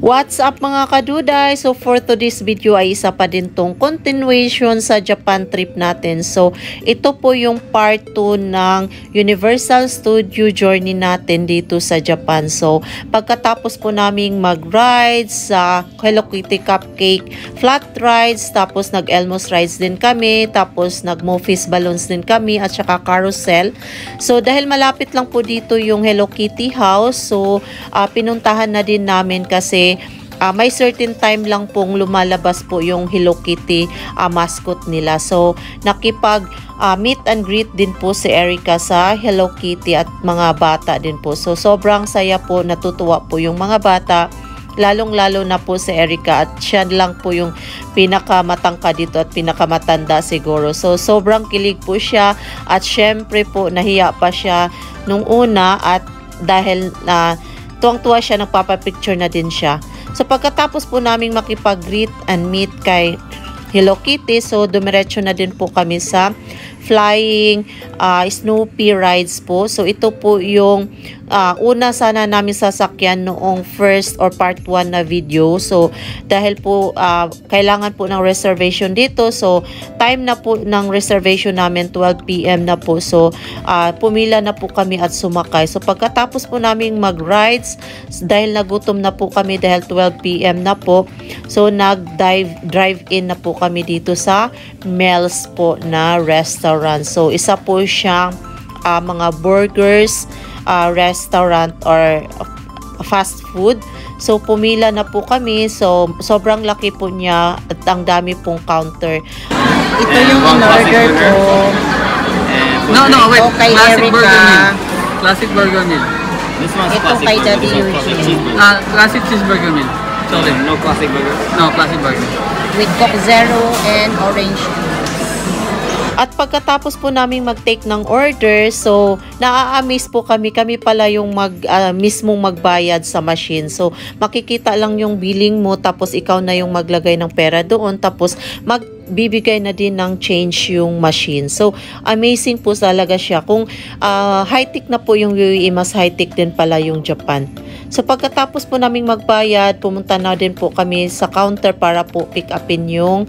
What's up mga kaduday? So for today's video ay isa pa din tong continuation sa Japan trip natin. So ito po yung part 2 ng Universal Studio journey natin dito sa Japan. So pagkatapos po naming mag-rides sa Hello Kitty Cupcake flat rides, tapos nag-Elmo's rides din kami, tapos nag-Mofis balloons din kami at saka carousel. So dahil malapit lang po dito yung Hello Kitty house, so pinuntahan na din namin kasi may certain time lang pong lumalabas po yung Hello Kitty mascot nila. So nakipag meet and greet din po si Erica sa Hello Kitty at mga bata din po. So sobrang saya po, natutuwa po yung mga bata. Lalong-lalo na po si Erica at siya lang po yung pinakamatangka dito at pinakamatanda siguro. So sobrang kilig po siya at syempre po nahiya pa siya nung una at dahil tuwang-tuwa siya, nagpapapicture na din siya. So pagkatapos po naming makipag-greet and meet kay Hello Kitty, so dumiretso na din po kami sa flying Snoopy rides po. So ito po yung una sana namin sasakyan noong first or part 1 na video. So dahil po kailangan po ng reservation dito, so time na po ng reservation namin 12 PM na po. So pumila na po kami at sumakay. So pagkatapos po naming mag-rides, dahil nagutom na po kami dahil 12 PM na po, so drive in na po kami dito sa Mel's po na restaurant. So isa po siyang mga burgers restaurant or fast food. So pumila na po kami. So sobrang laki po niya at ang dami pong counter. Ito yung in-order ko. No, wait. Ito kay Erica. Classic burger meal. This one's Ito kay WG. Classic cheeseburger meal. Sorry. No classic burger? No, classic burger. With Coke Zero and orange juice. At pagkatapos po namin mag-take ng order, so naa-amaze po kami pala yung mismong magbayad sa machine. So makikita lang yung billing mo, tapos ikaw na yung maglagay ng pera doon, tapos magbibigay na din ng change yung machine. So amazing po talaga siya. Kung high-tech na po yung UAE, mas high-tech din pala yung Japan. So pagkatapos po naming magbayad, pumunta na din po kami sa counter para po pick upin yung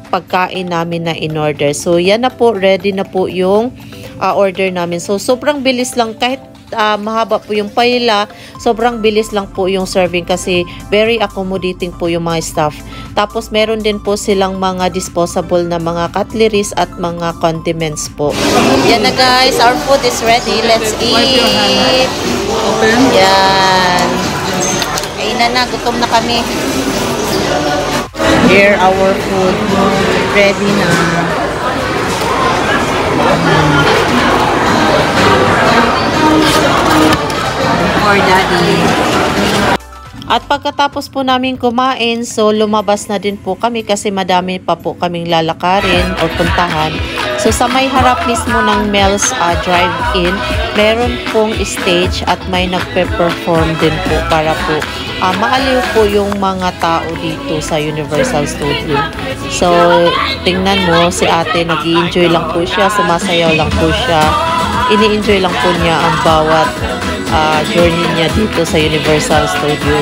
pagkain namin na in-order. So yan na po, ready na po yung order namin. So sobrang bilis lang, kahit mahaba po yung paila, sobrang bilis lang po yung serving kasi very accommodating po yung mga staff. Tapos meron din po silang mga disposable na mga cutleries at mga condiments po. Yan na guys, our food is ready. Let's eat. Open. Yan. Kainan na, gutom na kami. Here our food. Ready na. For daddy. At pagkatapos po namin kumain, so lumabas na din po kami kasi madami pa po kaming lalakarin o puntahan. So sa may harap mismo ng Mel's drive-in, meron pong stage at may nagpe-perform din po para po maaliw po yung mga tao dito sa Universal Studio. So tingnan mo, si ate nag-i-enjoy lang po siya, sumasayaw lang po siya. Ini-enjoy lang po niya ang bawat journey niya dito sa Universal Studio.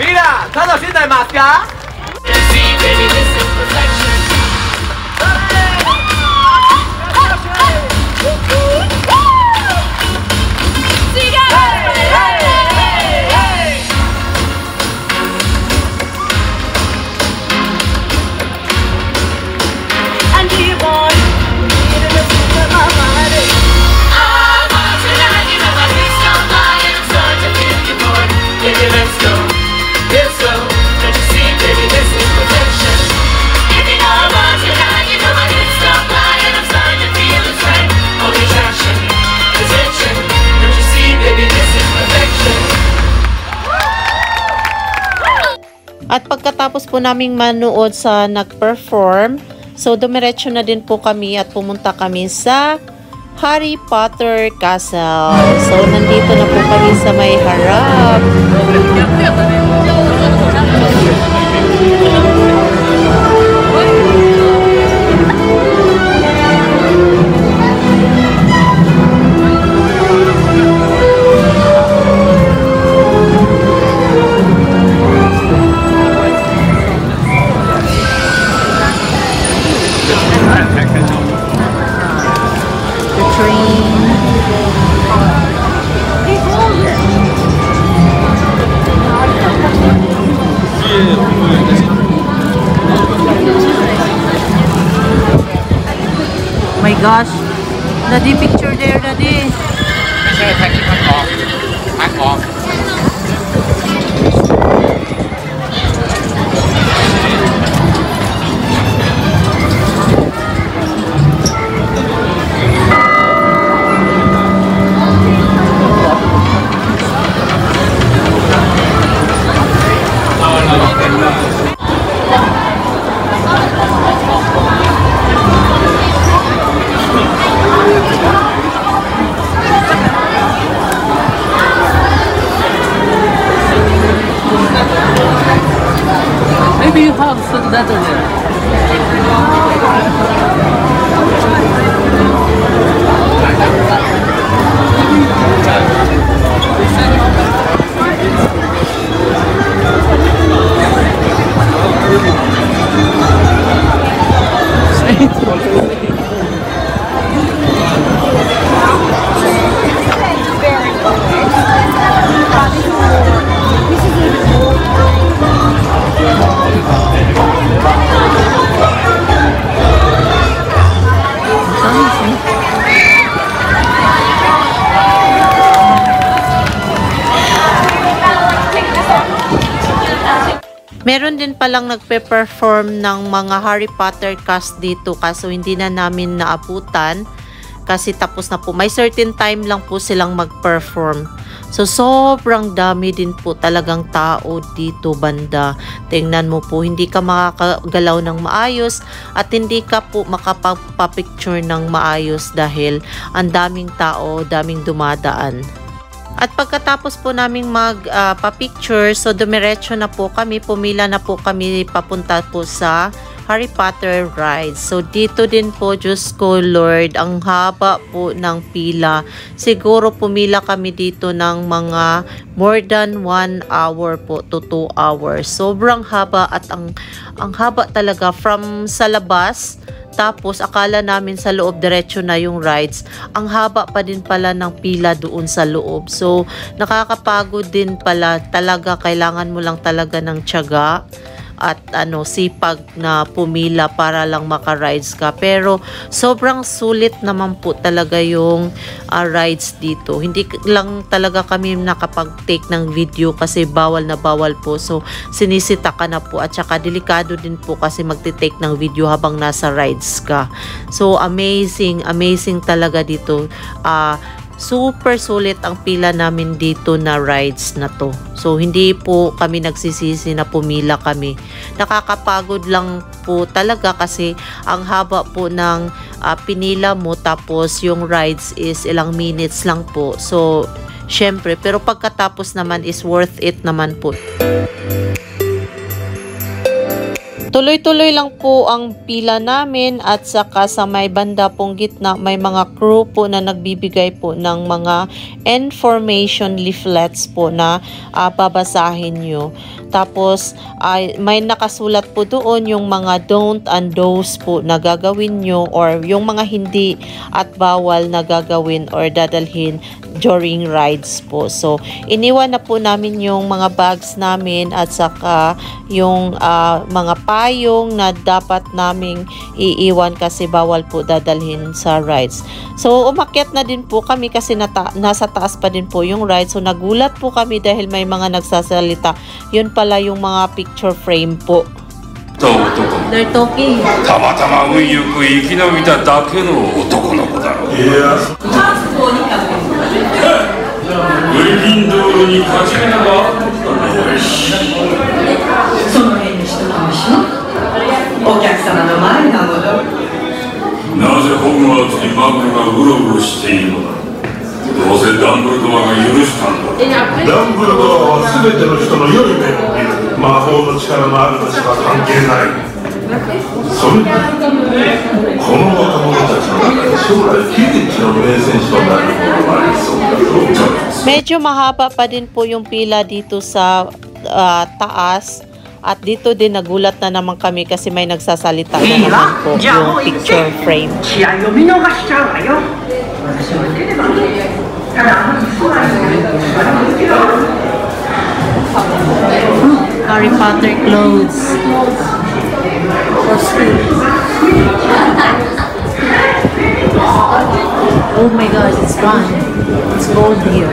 Mira, 楽しんでますか? At pagkatapos po naming manood sa nag-perform, so dumiretso na din po kami at pumunta kami sa Harry Potter Castle. So nandito na po kami sa may harap. gosh. Daddy, picture there, Daddy. Back off. Maybe you have that over there. Meron din palang nagpe-perform ng mga Harry Potter cast dito kaso hindi na namin naabutan kasi tapos na po. May certain time lang po silang mag-perform. So, sobrang dami din po talagang tao dito banda. Tingnan mo po, hindi ka makakagalaw ng maayos at hindi ka po makapagpa-picture ng maayos dahil ang daming tao, daming dumadaan. At pagkatapos po naming magpa-picture, so dumiretso na po kami, pumila na po kami papunta po sa Harry Potter ride. So dito din po, Diyos ko Lord, ang haba po ng pila. Siguro pumila kami dito ng mga more than 1 hour po to 2 hours. Sobrang haba at ang haba talaga from sa labas. Tapos, akala namin sa loob, diretso na yung rides. Ang haba pa din pala ng pila doon sa loob. So, nakakapagod din pala. Talaga, kailangan mo lang talaga ng tiyaga at sipag na pumila para lang maka-rides ka. Pero, sobrang sulit naman po talaga yung rides dito. Hindi lang talaga kami nakapag-take ng video kasi bawal na bawal po. So, sinisita ka na po at saka delikado din po kasi magte-take ng video habang nasa rides ka. So, amazing talaga dito. Super sulit ang pila namin dito na rides na to. So, hindi po kami nagsisisi na pumila kami. Nakakapagod lang po talaga kasi ang haba po ng pinila mo tapos yung rides is ilang minutes lang po. So, syempre, pero pagkatapos naman is worth it naman po. Tuloy-tuloy lang po ang pila namin at saka sa may banda pong gitna may mga crew po na nagbibigay po ng mga information leaflets po na babasahin nyo. Tapos may nakasulat po doon yung mga don't and do's po na gagawin nyo or yung mga hindi at bawal na gagawin or dadalhin during rides po. So, iniwan na po namin yung mga bags namin at saka yung mga payong na dapat naming iiwan kasi bawal po dadalhin sa rides. So, umakyat na din po kami kasi nasa taas pa din po yung ride. So, nagulat po kami dahil may mga nagsasalita. Yun pala yung mga picture frame po. They're talking. たまたま運よく生き延びただけの男の子だろう。いや。グリフィンドールに勝ち目なば。よし。その辺に人のしょ。お客様の前なのだ。なぜホグワーツにマグルがうろうろしているのだ。どうせダンブルドアが許したんだ。ダンブルドアは全ての人の良い面を見る。魔法の力のあるなしは関係ない。それでこの若者たちの中で将来キリッチの名選手となる者がありそうだと思います。 Medyo mahaba pa din po yung pila dito sa taas. At dito din nagulat na naman kami kasi may nagsasalita na naman po yung picture frame. Harry Potter clothes for school. Oh my God, it's fun. It's cold here.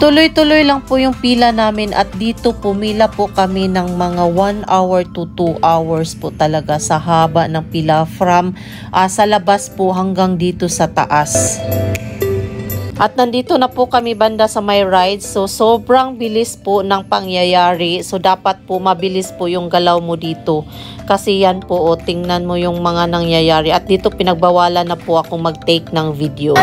Tuloy-tuloy lang po yung pila namin at dito pumila po kami ng mga 1 hour to 2 hours po talaga sa haba ng pila from sa labas po hanggang dito sa taas. At nandito na po kami banda sa may rides. So, sobrang bilis po ng pangyayari. So, dapat po mabilis po yung galaw mo dito. Kasi yan po, tingnan mo yung mga nangyayari. At dito pinagbawalan na po akong mag-take ng video.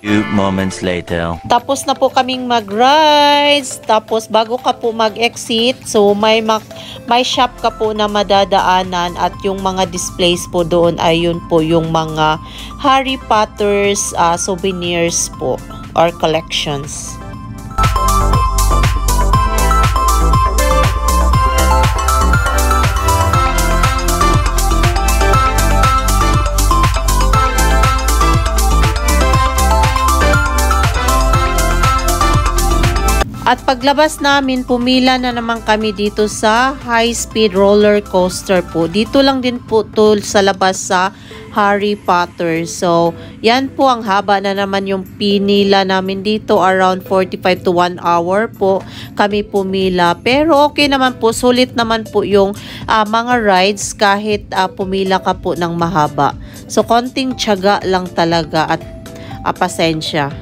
Few moments later. Tapos na po kaming mag-rides. Tapos, bago ka po mag-exit, so may shop ka po na madadaanan. At yung mga displays po doon ay yun po yung mga Harry Potter's souvenirs po or collections. At paglabas namin, pumila na naman kami dito sa high-speed roller coaster po. Dito lang din po to sa labas sa Harry Potter. So, yan po ang haba na naman yung pinila namin dito. Around 45 to 1 hour po kami pumila. Pero okay naman po, sulit naman po yung mga rides kahit pumila ka po ng mahaba. So, konting tiyaga lang talaga at pasensya.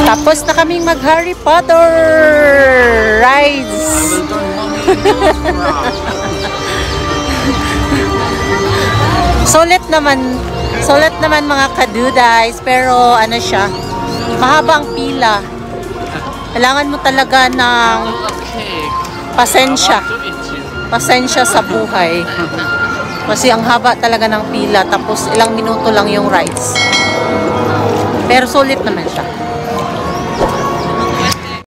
Tapos na kaming mag Harry Potter rides. Sulit naman mga kadudays, pero ano siya, mahabang pila. Kailangan mo talaga ng pasensya sa buhay. Kasi ang haba talaga ng pila, tapos ilang minuto lang yung rides. Pero sulit naman siya.